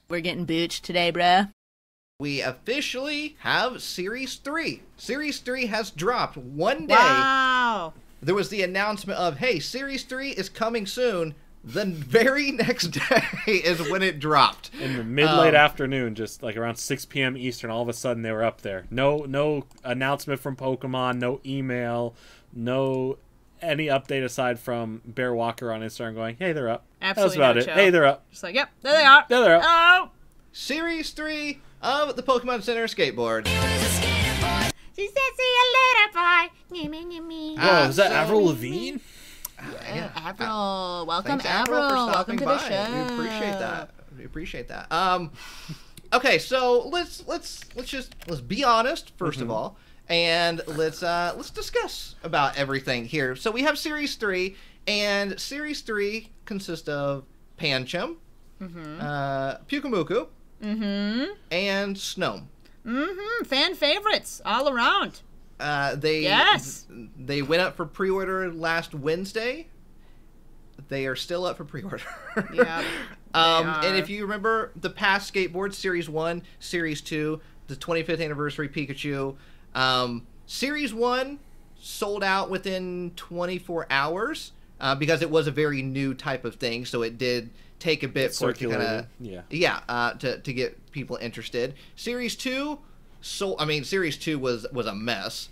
We're getting booched today, bruh. We officially have Series 3. Series 3 has dropped one day. Wow. There was the announcement of, hey, Series 3 is coming soon. The very next day is when it dropped. In the mid-late afternoon, just like around 6 p.m. Eastern, all of a sudden they were up there. No announcement from Pokemon, no email, no any update aside from Bear Walker on Instagram going, hey, they're up. Absolutely. That was about it. Hey, they're up. Just like, yep, there they are. There they're up. Oh. Series 3 of the Pokemon Center Skateboards. She said, see you later, bye. Whoa, is that Avril Lavigne? Yeah. Avril. Welcome, Thanks, Avril, for Welcome stopping to by. the show. We appreciate that. Okay, so let's be honest first of all, and let's discuss about everything here. So we have Series 3, and Series 3 consists of Pancham, Pyukumuku, and Snom. Fan favorites all around. They went up for pre-order last Wednesday. They are still up for pre-order. Yeah. And if you remember the past Skateboards, Series 1, Series 2, the 25th anniversary Pikachu, Series 1 sold out within 24 hours because it was a very new type of thing, so it did take a bit for it to kind of to get people interested. Series 2 Series 2 was a mess.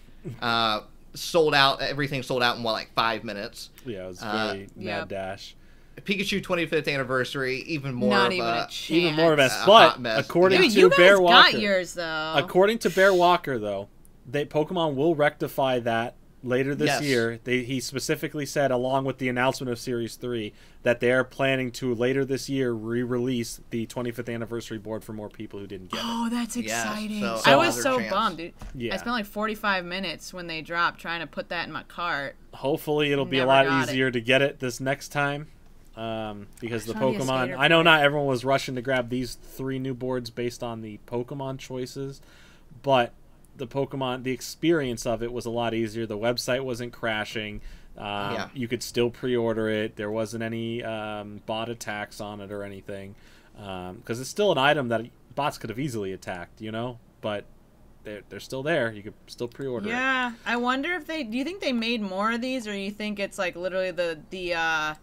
Sold out. Everything sold out in like 5 minutes. Yeah, it was very mad dash. Pikachu 25th anniversary, even more Not of even a chance. Even more of a mess. But according to Bear Walker, got yours though. According to Bear Walker, though, Pokemon will rectify that later this year. He specifically said, along with the announcement of Series 3, that they are planning to later this year re-release the 25th anniversary board for more people who didn't get it. Oh, that's exciting. So I was so bummed, dude. Yeah. I spent like 45 minutes when they dropped trying to put that in my cart. Hopefully it'll be a lot easier to get it this next time. Because the Pokemon, I know not everyone was rushing to grab these 3 new boards based on the Pokemon choices, but the experience of it was a lot easier. The website wasn't crashing. You could still pre-order it. There wasn't any bot attacks on it or anything, because it's still an item that bots could have easily attacked, but they're still there. You could still pre-order it. Yeah, I wonder if do you think they made more of these, or do you think it's like literally the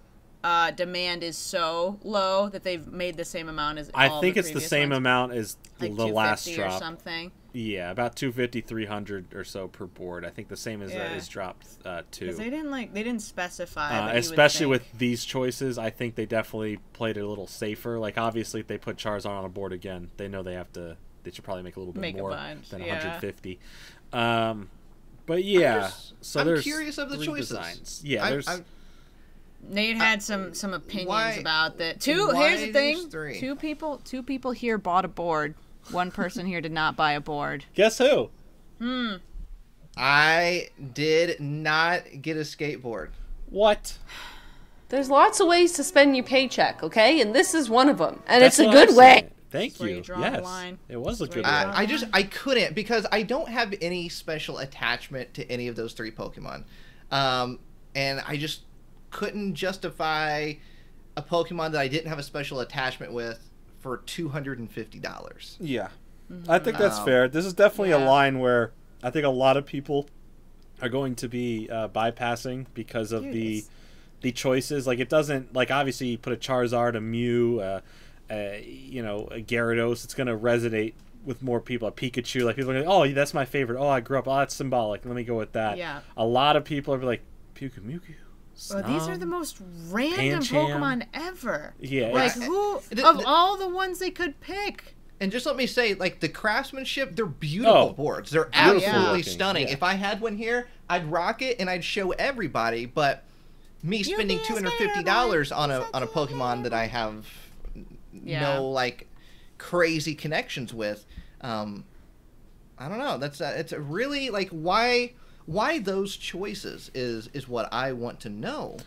demand is so low that they've made the same amount as I think it's the same ones? Amount as like the last drop. Or something. Yeah, about 250, 300 or so per board. I think the same as is dropped too. Because they didn't specify. Especially with these choices, I think they definitely played it a little safer. Like obviously, if they put Charizard on a board again, they know they should probably make a little bit more than 150. But yeah, I'm curious of the choices. Designs. Yeah, there's. Nate had some opinions about that. Here's the thing: two people here bought a board. One person here did not buy a board. Guess who? I did not get a skateboard. What? There's lots of ways to spend your paycheck, okay? And this is one of them. And it's a good way. Thank you. Yes. It was a good way. I couldn't because I don't have any special attachment to any of those 3 Pokemon. And I just couldn't justify a Pokemon that I didn't have a special attachment with for $250. Yeah. I think that's fair. This is definitely a line where I think a lot of people are going to be bypassing because of the choices. Like it doesn't, like obviously you put a Charizard, a Mew, a Gyarados, it's going to resonate with more people. A Pikachu, like people are like, oh, that's my favorite. Oh, I grew up. Oh, that's symbolic. Let me go with that. Yeah. A lot of people are like, Pyukumuku. Well, these are the most random Pokemon ever. Yeah. Like, of all the ones they could pick. And just let me say, like, the craftsmanship, they're beautiful boards. They're absolutely stunning. Yeah. If I had one here, I'd rock it and I'd show everybody. But me spending $250 on a Pokemon that I have no, like, crazy connections with, I don't know. It's a really, like, why those choices is what I want to know.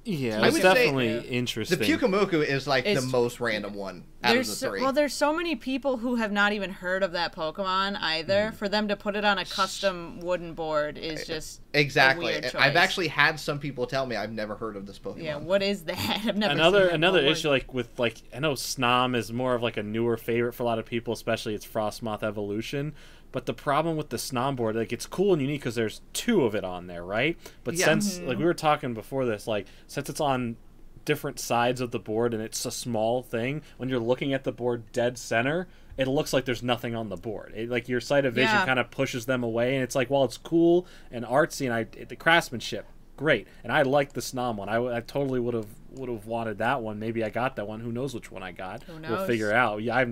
Yeah, it's definitely interesting. The Pyukumuku is like the most random one out of the 3. Well, there's so many people who have not even heard of that Pokemon either. For them to put it on a custom wooden board is just Exactly. I've actually had some people tell me I've never heard of this Pokemon. Yeah, what is that? I've never another issue with I know Snom is more of like a newer favorite for a lot of people, especially its Frostmoth evolution. But the problem with the Snom board, like, it's cool and unique because there's 2 of it on there, right? But since like we were talking before this, like, since it's on different sides of the board and it's a small thing, when you're looking at the board dead center, it looks like there's nothing on the board. Like, your sight of vision kind of pushes them away, and it's like, well, it's cool and artsy, and the craftsmanship, great. And I like the Snom one. I totally would have wanted that one. Maybe I got that one. Who knows which one I got? Who knows? We'll figure out. Yeah, I have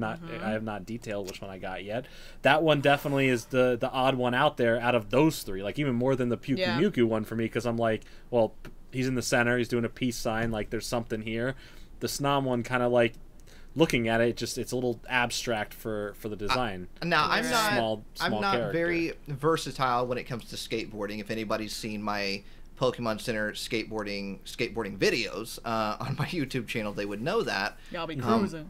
not detailed which one I got yet. That one definitely is the odd one out there out of those 3. Like, even more than the Mimikyu one for me, because I'm like, well, he's in the center. He's doing a peace sign. Like, there's something here. The Snom one kind of like, looking at it, it's a little abstract for the design. Now, I'm not character. very versatile when it comes to skateboarding. If anybody's seen my Pokemon Center skateboarding videos on my YouTube channel, they would know that. Y'all be cruising.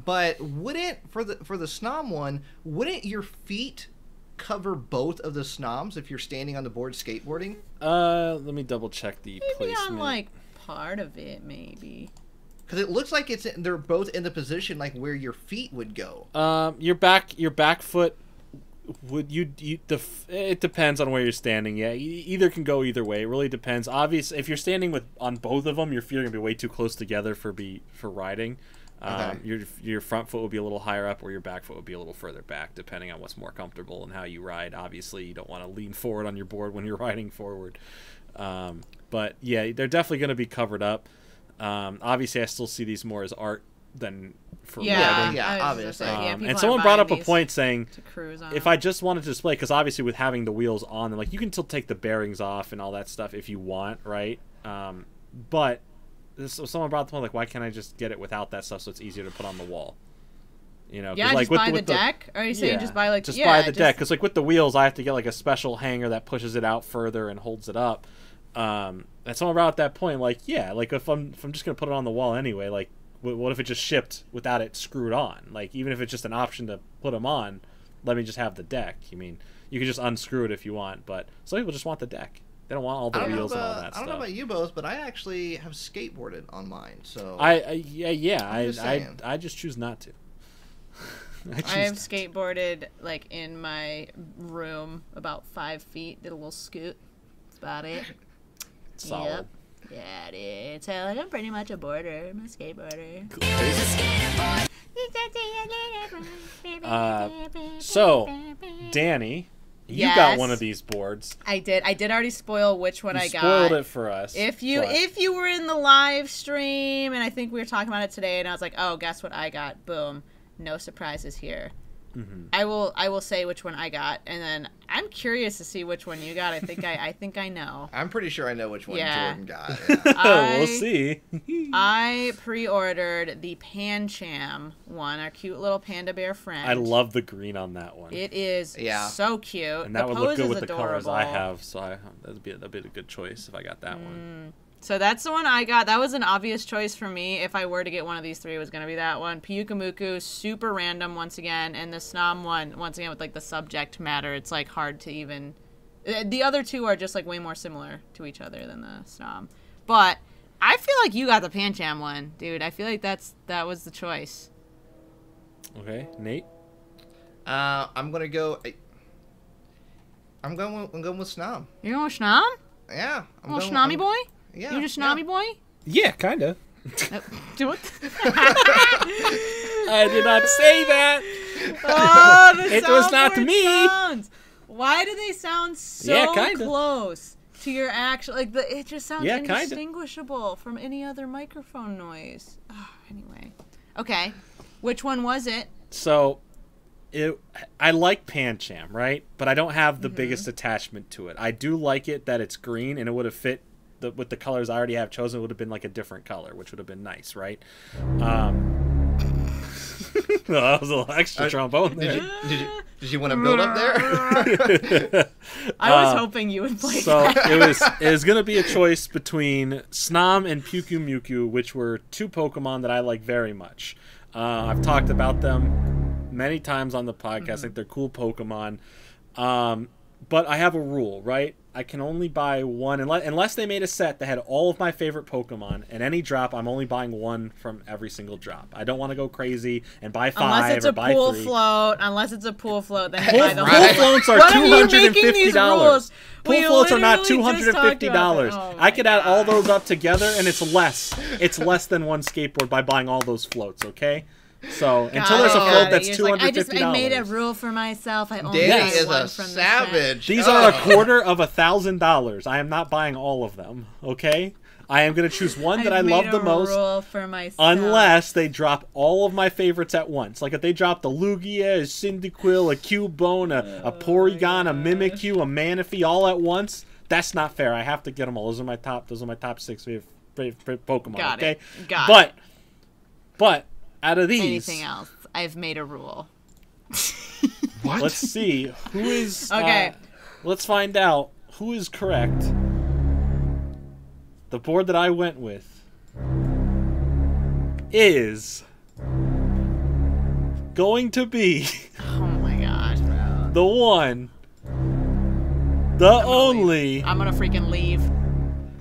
But wouldn't for the Snom one, wouldn't your feet cover both of the Snoms if you're standing on the board skateboarding? Let me double check the placement. Maybe on like part of it, maybe. Because it looks like they're both in the position like where your feet would go. Your back foot would it depends on where you're standing. Yeah, either can go either way. It really depends. Obviously, if you're standing on both of them, your feet are gonna be way too close together for riding. Okay. Your front foot would be a little higher up, or your back foot would be a little further back, depending on what's more comfortable and how you ride. Obviously, you don't want to lean forward on your board when you're riding forward. But yeah, they're definitely gonna be covered up. Obviously, I still see these more as art than for riding. Yeah, obviously. And someone brought up a point saying, if I just wanted to display, because obviously with having the wheels on them, like, you can still take the bearings off and all that stuff if you want, right? But someone brought up the point, like, why can't I just get it without that stuff so it's easier to put on the wall? You know, yeah, like, just buy the deck? Or are you saying just buy, like... Just buy the deck, because, like, with the wheels, I have to get, like, a special hanger that pushes it out further and holds it up. And someone brought up that point, like, yeah, like, if I'm just going to put it on the wall anyway, like, what if it just shipped without it screwed on? Like, even if it's just an option to put them on, let me just have the deck. I mean, you can just unscrew it if you want, but some people just want the deck. They don't want all the wheels and all that stuff. I don't know about you both, but I actually have skateboarded on mine, so... I just choose not to. I have skateboarded, like, in my room about 5 feet, did a little scoot. That's about it. Solid. Yep. Yeah, it is. So, like, I'm pretty much a boarder. I'm a skateboarder. So, Danny, you got one of these boards. I did. I did already spoil which one I got. Spoiled it for us. If you were in the live stream, and I think we were talking about it today, and I was like, oh, guess what I got? Boom. No surprises here. Mm-hmm. I will say which one I got, and then I'm curious to see which one you got. I think I know. I'm pretty sure I know which one Jordan got. Yeah. We'll see. I pre-ordered the Pancham one, our cute little panda bear friend. I love the green on that one. It is so cute. And that would look good with adorable. The colors I have, so that'd be a good choice if I got that one. So that's the one I got. That was an obvious choice for me. If I were to get one of these 3, it was going to be that one. Pyukumuku, super random once again. And the Snom one, once again, with, like, the subject matter, it's, like, hard to even... The other 2 are just, like, way more similar to each other than the Snom. But I feel like you got the Pancham one, dude. I feel like that was the choice. Okay. Nate? I'm going to go... I'm going with Snom. You're going with Snom? Yeah. Little Snommy boy? Yeah. You're just Snobby boy? Yeah, kind of. Do it. I did not say that. Oh, it was not me. Sounds. Why do they sound so close to your actual... Like, it just sounds indistinguishable from any other microphone noise. Oh, anyway. Okay. Which one was it? So... I like Pancham, right? But I don't have the biggest attachment to it. I do like it that it's green, and it would have fit with the colors I already have chosen. It would have been like a different color, which would have been nice, right? That was a little extra trombone there. Did you want to build up there? I was hoping you would play that. So it was going to be a choice between Snom and Mimikyu, which were 2 Pokemon that I like very much. I've talked about them many times on the podcast. Like, they're cool Pokemon. But I have a rule, right? I can only buy one unless they made a set that had all of my favorite Pokemon. And any drop, I'm only buying one from every single drop. I don't want to go crazy and buy 5 unless it's or a buy pool 3. float. Unless it's a pool float, then you buy the Pool whole. floats are What are you making $250. these rules? Pool We floats are not literally just talked about $250. that. Oh I could add all my those up together, and it's less. It's less than one skateboard by buying all those floats. Okay. So until there's a float that's $250. I made a rule for myself. I only Danny buy is one a from the savage. These are a quarter of $1,000. I am not buying all of them. Okay. I am going to choose one that I love the most, rule for myself. unless they drop all of my favorites at once. Like if they drop the Lugia, a Cyndaquil, a Cubone, a Porygon, a Mimikyu, a Manaphy all at once. That's not fair. I have to get them all. Those are my top 6 favorite Pokemon. Got okay. it. Got it. But out of these, anything else? I've made a rule. What? let's see who is. Okay. Let's find out who is correct. The board that I went with is going to be Oh my gosh, bro. the one, the only, I'm gonna freaking leave.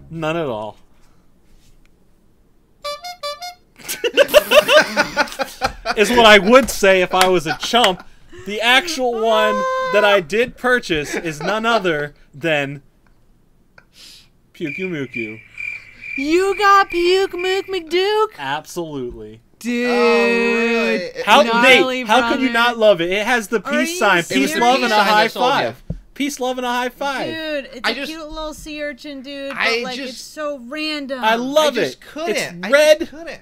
none at all. Is what I would say if I was a chump. The actual one that I did purchase is none other than Mimikyu. You got Puke Mook McDuke? Absolutely. Dude. really? How, Gnarly, Nate, how could you brother. not love it? It has the Are peace you sign. serious? Peace, It was the love, peace and a sign high that sold you. five. Peace, love, and a high five. Dude, it's I a just- cute little sea urchin, dude. But I like, just- it's so random. I love I just it. couldn't. It's I red. just couldn't.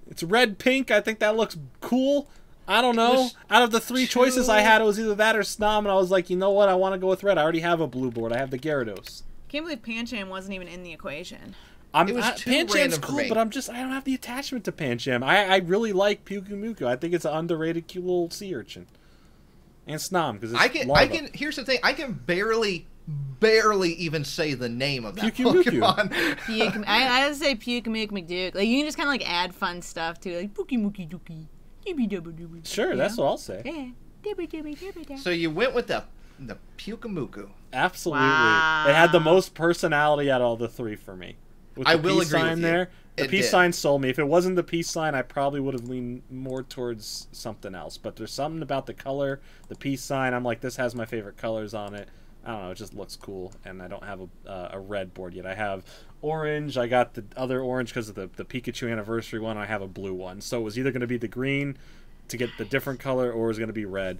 It's red pink. I think that looks cool. I don't know. was Out of the 3 choices I too- had, it was either that or Snom, and I was like, you know what? I want to go with red. I already have a blue board. I have the Gyarados. Can't believe Pancham wasn't even in the equation. It was too Pancham's random for cool, me. but I don't have the attachment to Pancham. I really like Mimikyu. I think it's an underrated, cute little sea urchin. And Snom, because it's larva. Here's the thing. I can barely even say the name of that Mimikyu. Pokemon. I would say Puke Mook McDuke. Like, you can just kind of like add fun stuff too, like Pookie Mookie Dookie. Sure, that's what I'll say. Yeah. So you went with the Pukamuku. Absolutely. Wow. It had the most personality out of all the 3 for me. With I the will peace agree with sign you. there. The It peace did. sign sold me. If it wasn't the peace sign, I probably would have leaned more towards something else. But there's something about the color, the peace sign. I'm like, this has my favorite colors on it. I don't know. It just looks cool. And I don't have a red board yet. I have orange. I got the other orange because of the Pikachu anniversary one. I have a blue one. So it was either going to be the green to get the different color, or it was going to be red.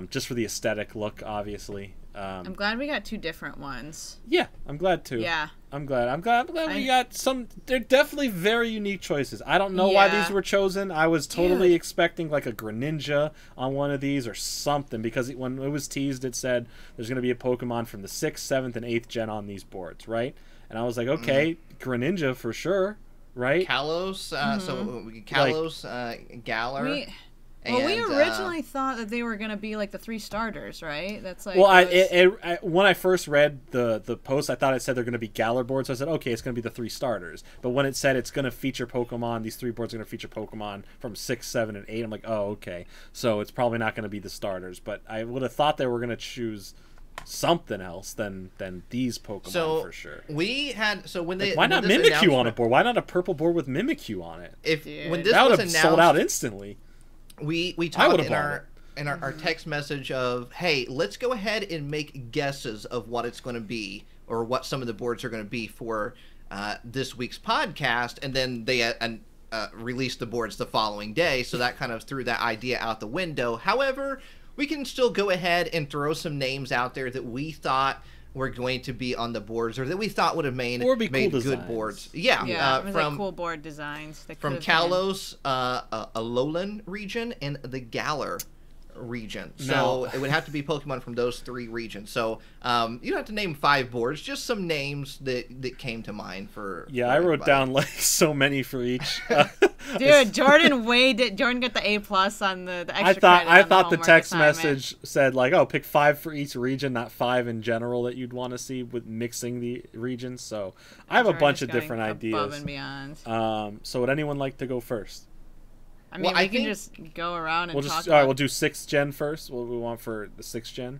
Just for the aesthetic look, obviously. I'm glad we got 2 different ones. Yeah, I'm glad too. Yeah. I'm glad we got some. They're definitely very unique choices. I don't know why these were chosen. I was totally expecting like a Greninja on one of these or something, because when it was teased, it said there's going to be a Pokemon from the 6th, 7th, and 8th gen on these boards, right? And I was like, okay, Greninja for sure, right? Kalos. So Kalos, Galar. We originally thought that they were gonna be like the 3 starters, right? That's like. Well, when I first read the post, I thought it said they're going to be Galar boards. So I said, okay, it's going to be the 3 starters. But when it said it's going to feature Pokemon, these 3 boards are going to feature Pokemon from 6, 7, and 8. I'm like, oh, okay. So it's probably not going to be the starters. But I would have thought they were going to choose something else than these Pokemon for sure. We had when they why not Mimikyu on a board? Why not a purple board with Mimikyu on it? When this that would was have announced, sold out instantly. We talked in our text message of, hey, let's go ahead and make guesses of what it's going to be, or what some of the boards are going to be for this week's podcast, and then they released the boards the following day, so that kind of threw that idea out the window. However, we can still go ahead and throw some names out there that we thought were going to be on the boards, or that we thought would have made cool good designs. boards. It was like cool board designs. From Kalos, a Lowland region, and the Galar region. So it would have to be Pokemon from those 3 regions. So you don't have to name 5 boards, just some names that came to mind for. Yeah, for I wrote everybody. down like so many for each. Dude, Jordan got the A+ on the extra I thought the homework text assignment. message said like, oh, pick 5 for each region, not 5 in general that you'd want to see with mixing the regions. So I have a bunch of different ideas. Above and beyond. So would anyone like to go first? I mean, we can just go around and talk. All right, we'll do 6th gen first. What do we want for the 6th gen?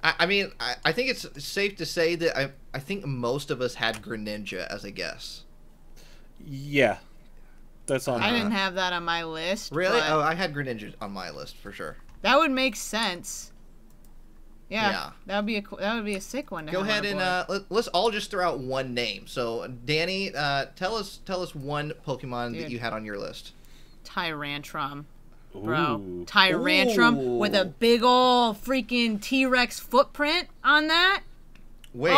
I mean, I think it's safe to say that I think most of us had Greninja as a guess. Yeah. That's on. I didn't have that on my list. Really? Oh, I had Greninja on my list for sure. That would make sense. Yeah. That would be a sick one to Go have ahead and let's all just throw out one name. So, Danny, tell us one Pokemon that you had on your list. Tyrantrum. Bro, Tyrantrum with a big ol' freaking T-Rex footprint on that. Wait,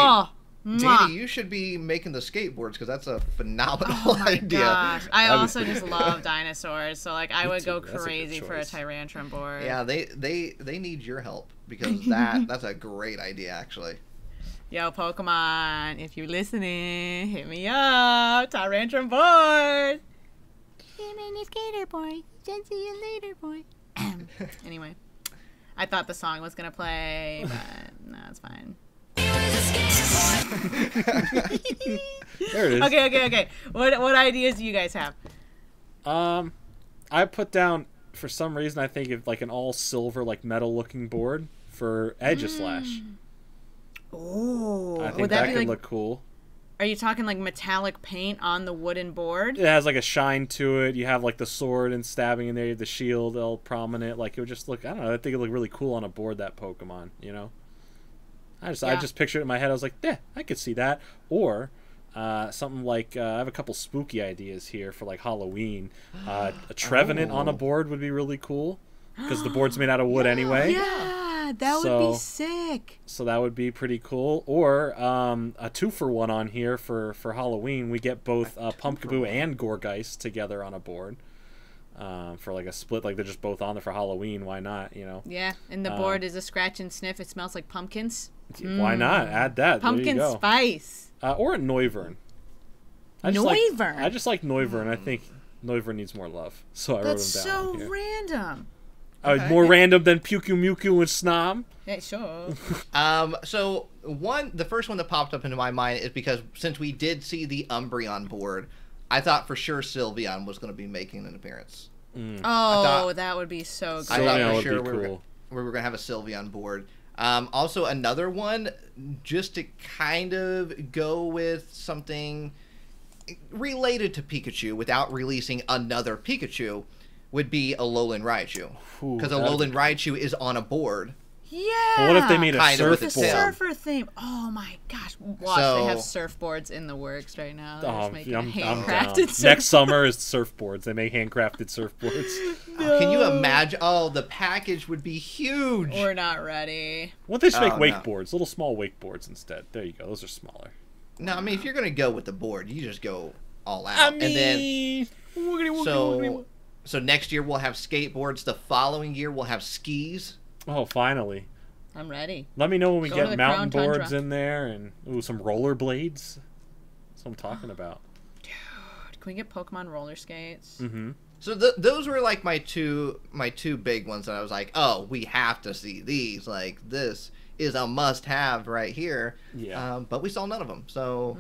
Danny, you should be making the skateboards because that's a phenomenal idea. Gosh. I also just love dinosaurs, so like I would go crazy for a Tyrantrum board. Yeah, they need your help because that's a great idea actually. Yo, Pokemon, if you're listening, hit me up, Tyrantrum board. I'm in a skater boy. Just see you later, boy. Anyway, I thought the song was gonna play, but no, it's fine. There it is. Okay. What ideas do you guys have? I put down for some reason I think of like an all silver like metal looking board for Aegislash. Oh, I think that could look cool. Are you talking like metallic paint on the wooden board? It has like a shine to it. You have like the sword and stabbing in there. You have the shield all prominent. Like it would just look. I don't know. I think it would look really cool on a board. That Pokemon, you know. I just pictured it in my head. I was like, yeah, I could see that. Or something like I have a couple spooky ideas here for like Halloween. A Trevenant on a board would be really cool because the board's made out of wood anyway. Yeah. That would be sick. So that would be pretty cool. Or a 2-for-1 on here for Halloween. We get both Pumpkaboo and Gourgeist together on a board for like a split. Like they're just both on there for Halloween. Why not? You know. Yeah, and the board is a scratch and sniff. It smells like pumpkins. Why not? Add that. Pumpkin there you go. spice. Or a Noivern. I just like Noivern. I think Noivern needs more love. So I wrote him down. That's so random. More random than Mimikyu and Snom. Yeah, sure. So the first one that popped up into my mind is because since we did see the Umbreon board, I thought for sure Sylveon was going to be making an appearance. That would be so good. I thought for sure we were going to have a Sylveon board. Also, another one, just to kind of go with something related to Pikachu without releasing another Pikachu, would be a Lowland Raichu. Because a Lowland Raichu is on a board. Yeah. But what if they made a surfboard? With a surfer theme. Oh my gosh. Watch, they have surfboards in the works right now. They're just making handcrafted surfboards. Next summer is surfboards. They make handcrafted surfboards. No. Can you imagine? Oh, the package would be huge. We're not ready. What if they just make wakeboards? Little small wakeboards instead. There you go. Those are smaller. No, I mean, if you're going to go with the board, you just go all out. And then... So next year we'll have skateboards. The following year we'll have skis. Oh, finally. I'm ready. Let me know when we get mountain boards in there and some rollerblades. That's what I'm talking about. Dude, can we get Pokemon roller skates? Mm-hmm. So those were like my two big ones that I was like, oh, we have to see these. Like, this is a must-have right here. Yeah. But we saw none of them. So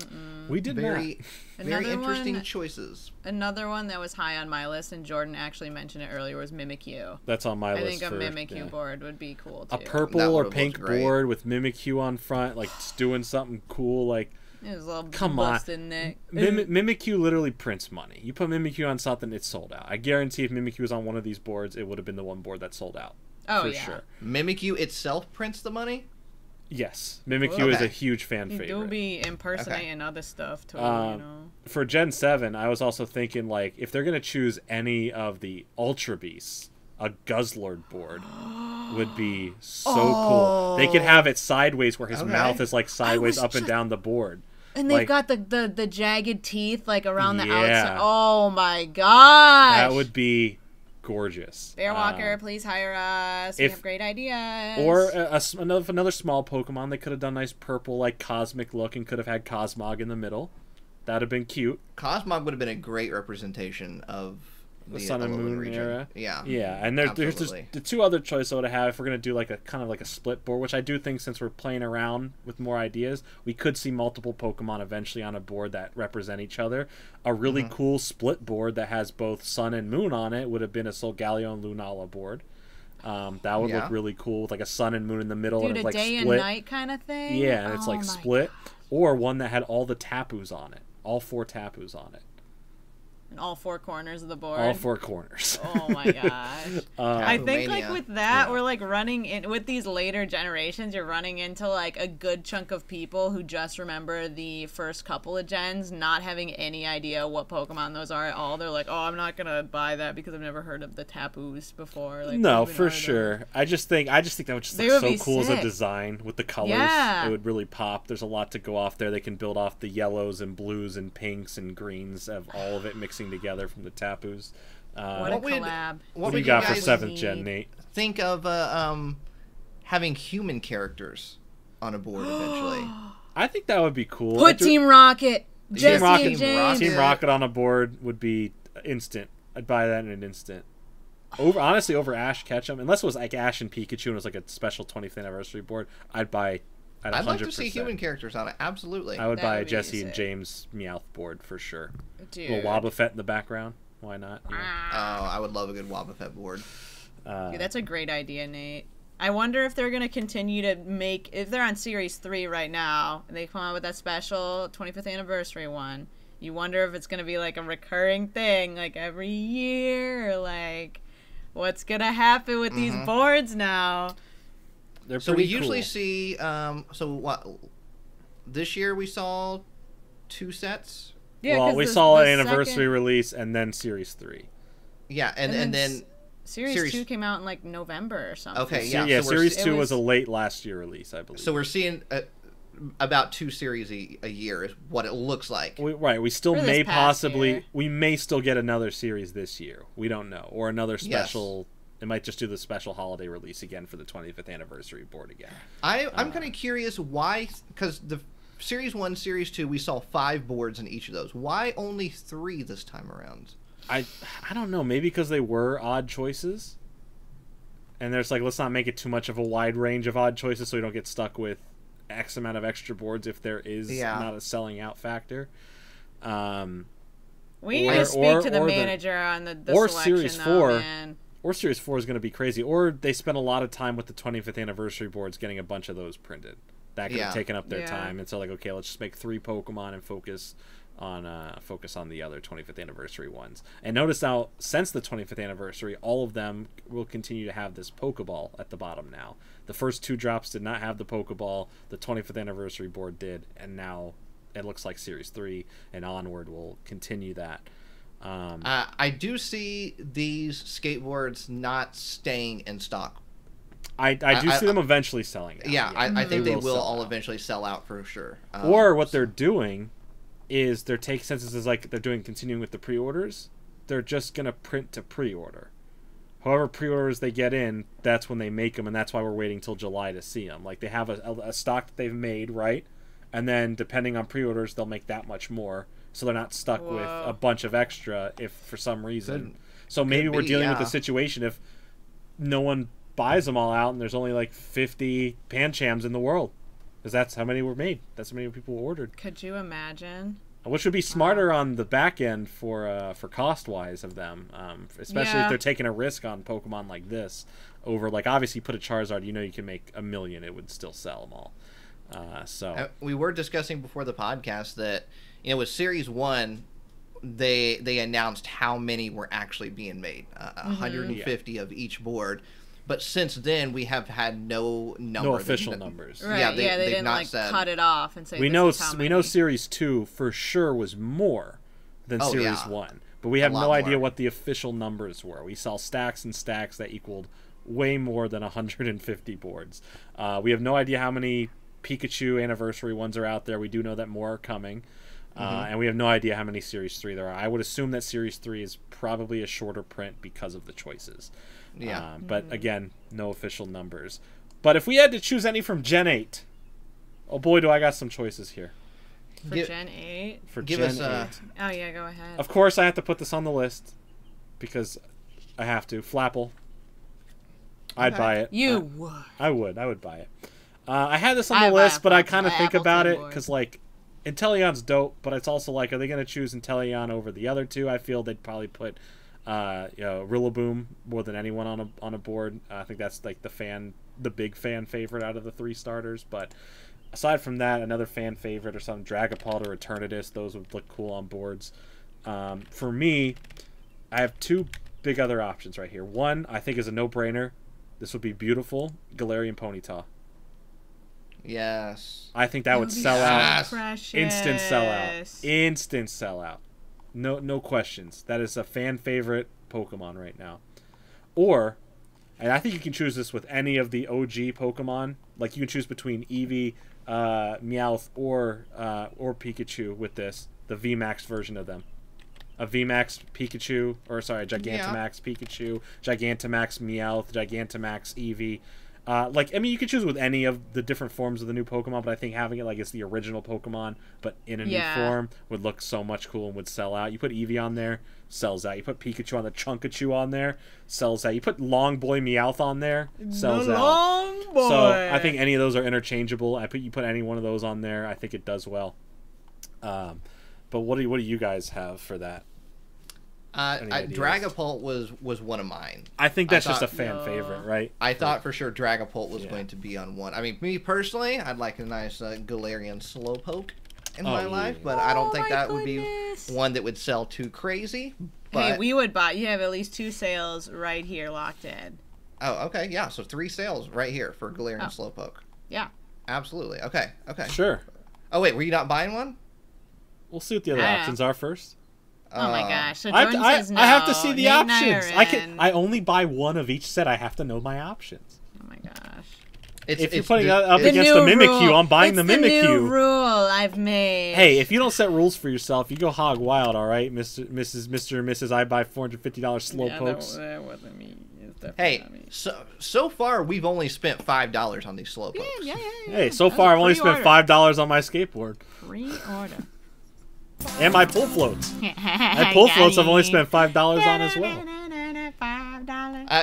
we did very interesting choices. Another one that was high on my list, and Jordan actually mentioned it earlier, was Mimikyu. That's on my list. I think a Mimikyu board would be cool too. A purple or pink board with Mimikyu on front, like just doing something cool, like. His little come on, neck. Mimikyu literally prints money. You put Mimikyu on something, it's sold out. I guarantee if Mimikyu was on one of these boards, it would have been the one board that sold out. Oh, for yeah. sure. Mimikyu itself prints the money? Yes. Mimikyu is a huge fan favorite. You do be impersonating other stuff, too, you know. For Gen 7, I was also thinking, like, if they're going to choose any of the Ultra Beasts, a Guzzlord board would be so cool. They could have it sideways where his mouth is, like, sideways up and down the board. And they've got the jagged teeth, like, around the outside. Oh, my gosh. That would be gorgeous. Bearwalker, please hire us. We have great ideas. Or another small Pokemon. They could have done nice purple, like, cosmic look and could have had Cosmog in the middle. That would have been cute. Cosmog would have been a great representation of the Sun and Moon region. era. Yeah. Yeah, and there's just the two other choices I would have if we're going to do like a kind of like a split board, which I do think since we're playing around with more ideas, we could see multiple Pokemon eventually on a board that represent each other. A really cool split board that has both Sun and Moon on it would have been a Solgaleo and Lunala board. That would look really cool with like a sun and moon in the middle. Dude, and it's a like day split. and night kind of thing? Yeah, and it's like split. Or one that had all the Tapus on it. All 4 Tapus on it. In all 4 corners of the board? All 4 corners. Oh my gosh. I think like with that, we're like running in with these later generations, you're running into like a good chunk of people who just remember the first couple of gens, not having any idea what Pokemon those are at all. They're like, oh, I'm not gonna buy that because I've never heard of the Tapus before. Like, no, for sure. I just think that would just look so cool as a design with the colors. Yeah. It would really pop. There's a lot to go off there. They can build off the yellows and blues and pinks and greens of all of it mixing together from the Tapus. What a collab. What do you got for 7th gen, Nate? Think of having human characters on a board eventually. I think that would be cool. Put Team Rocket. Jesse and James. Team Rocket on a board would be instant. I'd buy that in an instant. Honestly, over Ash Ketchum, unless it was like Ash and Pikachu and it was like a special 20th anniversary board, I'd buy. I'd like to see human characters on it. Absolutely. I would buy a Jesse and James Meowth board for sure. Dude. A little Wobbuffet in the background. Why not? You know? Oh, I would love a good Wobbuffet board. Dude, that's a great idea, Nate. I wonder if they're going to continue to make... If they're on Series 3 right now, and they come out with that special 25th anniversary one, you wonder if it's going to be like a recurring thing, like every year, or like... What's going to happen with these boards now? So we usually see, this year we saw 2 sets? Yeah, well, we saw an anniversary release and then Series 3. Yeah, and then... Series 2 came out in like November or something. Okay, yeah. Yeah, Series 2 was a late last year release, I believe. So we're seeing about 2 series a year is what it looks like. We still may possibly... We may still get another series this year. We don't know. Or another special... Yes. It might just do the special holiday release again for the 25th anniversary board again. I'm kind of curious why, because the Series 1, Series 2, we saw 5 boards in each of those. Why only 3 this time around? I don't know. Maybe because they were odd choices. And there's like, let's not make it too much of a wide range of odd choices so we don't get stuck with X amount of extra boards if there is not a selling out factor. We need to speak to the manager on the selection, Series 4. Man. Or Series 4 is going to be crazy. Or they spent a lot of time with the 25th anniversary boards getting a bunch of those printed. That could have taken up their time. And so like, okay, let's just make 3 Pokemon and focus on the other 25th anniversary ones. And notice now, since the 25th anniversary, all of them will continue to have this Pokeball at the bottom now. The first 2 drops did not have the Pokeball. The 25th anniversary board did. And now it looks like Series 3 and onward will continue that. I do see these skateboards not staying in stock. I do see them eventually selling out. Yeah, I think they will all eventually sell out for sure. Or what they're doing is they're taking, since this is like they're doing continuing with the pre-orders, they're just going to print to pre-order. However pre-orders they get in, that's when they make them, and that's why we're waiting till July to see them. Like they have a stock that they've made, right? And then depending on pre-orders, they'll make that much more. So they're not stuck with a bunch of extra if for some reason. So maybe we're dealing with a situation if no one buys them all out and there's only like 50 Panchams in the world. Because that's how many were made. That's how many people ordered. Could you imagine? Which would be smarter on the back end for cost-wise of them. Especially if they're taking a risk on Pokemon like this. Over, like, obviously you put a Charizard, you know you can make 1 million. It would still sell them all. We were discussing before the podcast that, with Series 1, they announced how many were actually being made, 150 of each board. But since then, we have had no number. No official numbers. Right, they didn't like cut it off and say we know Series 2 for sure was more than Series 1. But we have no idea what the official numbers were. We saw stacks and stacks that equaled way more than 150 boards. We have no idea how many Pikachu anniversary ones are out there. We do know that more are coming. And we have no idea how many Series 3 there are. I would assume that Series 3 is probably a shorter print because of the choices. Yeah. But again, no official numbers. But if we had to choose any from Gen 8, oh boy, do I got some choices here. For Gen 8? For Gen 8. Oh, yeah, go ahead. Of course, I have to put this on the list because I have to. Flapple. I'd buy it. You would. I would buy it. I had this on the list, but I kind of think about it because, like, Inteleon's dope, but it's also like, are they going to choose Inteleon over the other two? I feel they'd probably put Rillaboom more than anyone on a board. I think that's like the big fan favorite out of the 3 starters. But aside from that, another fan favorite or something, Dragapult or Eternatus, those would look cool on boards. For me, I have 2 big other options right here. One, I think is a no-brainer. This would be beautiful. Galarian Ponyta. Yes. I think that would sell out. Precious. Instant sellout. Instant sellout. No questions. That is a fan favorite Pokemon right now. Or, and I think you can choose this with any of the OG Pokemon. Like you can choose between Eevee, Meowth, or Pikachu with this. The VMAX version of them. A VMAX Pikachu, or sorry, Gigantamax Pikachu, Gigantamax Meowth, Gigantamax Eevee. You could choose with any of the different forms of the new Pokemon, but I think having it like it's the original Pokemon, but in a new form, would look so much cool and would sell out. You put Eevee on there, sells out. You put Pikachu on the Chunkachu on there, sells out. You put Long Boy Meowth on there, sells out. Long Boy. So I think any of those are interchangeable. You put any one of those on there, I think it does well. But what do you guys have for that? Dragapult was one of mine. I think that's just a fan favorite, right? I thought for sure Dragapult was going to be on one. I mean, me personally, I'd like a nice Galarian Slowpoke in my life, but I don't think that would be one that would sell too crazy. But... Hey, we would buy. You have at least 2 sales right here locked in. Oh, okay, yeah. So 3 sales right here for Galarian Slowpoke. Yeah. Absolutely. Okay. Sure. Oh wait, were you not buying one? We'll see what the other options are first. Oh my gosh! So Jordan says no. I have to see the options. I I only buy one of each set. I have to know my options. Oh my gosh! If you're putting it up against the Mimikyu, I'm buying the Mimikyu. It's the new rule I've made. Hey, if you don't set rules for yourself, you go hog wild. All right, Mr. and Mrs. I buy $450 Slowpokes. That wasn't me. Hey, so far we've only spent $5 on these Slowpokes. Yeah. Hey, so far I've only spent $5 on my skateboard. Pre-order. And my pull floats. My pull floats I've only spent $5 on as well.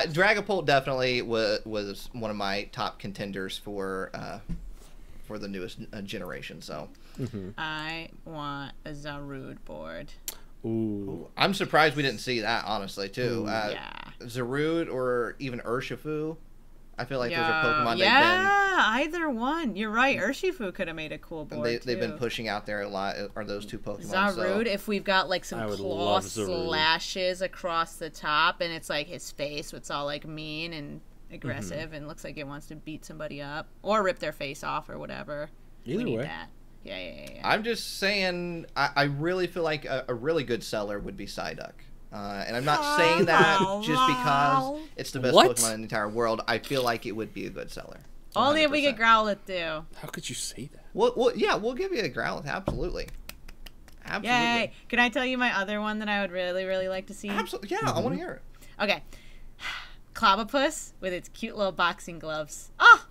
Dragapult definitely was one of my top contenders for the newest generation. So I want a Zarude board. Ooh. I'm surprised we didn't see that, honestly, too. Yeah. Zarude or even Urshifu. I feel like those are Pokemon either one. You're right. Urshifu could have made a cool board, they've been pushing out there a lot, are those 2 Pokemon. Zarude, if we've got like some claw slashes across the top, and it's like his face, it's all like mean and aggressive, and looks like it wants to beat somebody up or rip their face off or whatever. Either way. That. Yeah. I'm just saying, I really feel like a really good seller would be Psyduck. And I'm not saying that just because it's the best Pokemon in the entire world. I feel like it would be a good seller. 100%. Only if we get Growlithe, too. How could you say that? Well, yeah, we'll give you a Growlithe, absolutely. Yay! Can I tell you my other one that I would really, really like to see? Absolutely, yeah, I want to hear it. Okay. Clobopus with its cute little boxing gloves. Oh!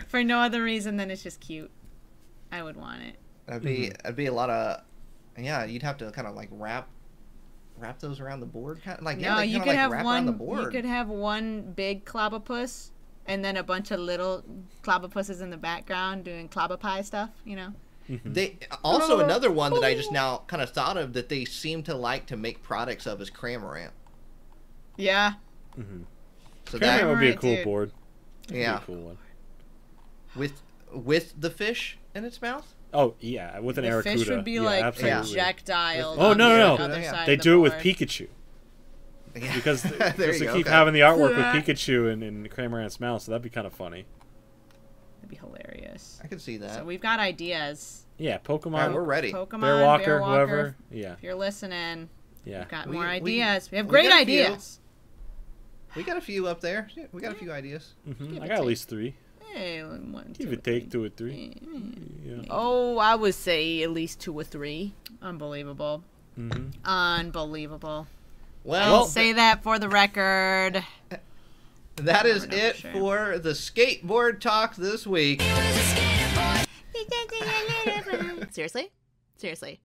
For no other reason than it's just cute. I would want it. That'd be a lot of... Yeah, you'd have to kind of like wrap those around the board. You could have one. You could have one big Clobopus, and then a bunch of little Clobopuses in the background doing Clobopie stuff. You know. They also another one that I just now kind of thought of that they seem to like to make products of is Cramorant. Yeah. So that would be a cool board. Yeah. Be a cool one. With the fish in its mouth. Oh, yeah, with an Arrokuda. The fish would be like absolutely. projectile. Oh, no. They do it with Pikachu. Yeah. Because they keep having the artwork with Pikachu in Cramorant's mouth, so that'd be kind of funny. That'd be hilarious. I could see that. So we've got ideas. Yeah, Pokemon. Right, we're ready. Pokemon, Bear Walker, whoever. Yeah. If you're listening, we've got more ideas. We have great ideas. We got a few up there. Yeah, we got a few ideas. I got at least 3. Hey, 1, 2, Give it take 2 or 3. Yeah. Oh, I would say at least 2 or 3. Unbelievable. Unbelievable. Well, I'll say that for the record. That is it for the skateboard talk this week. Seriously?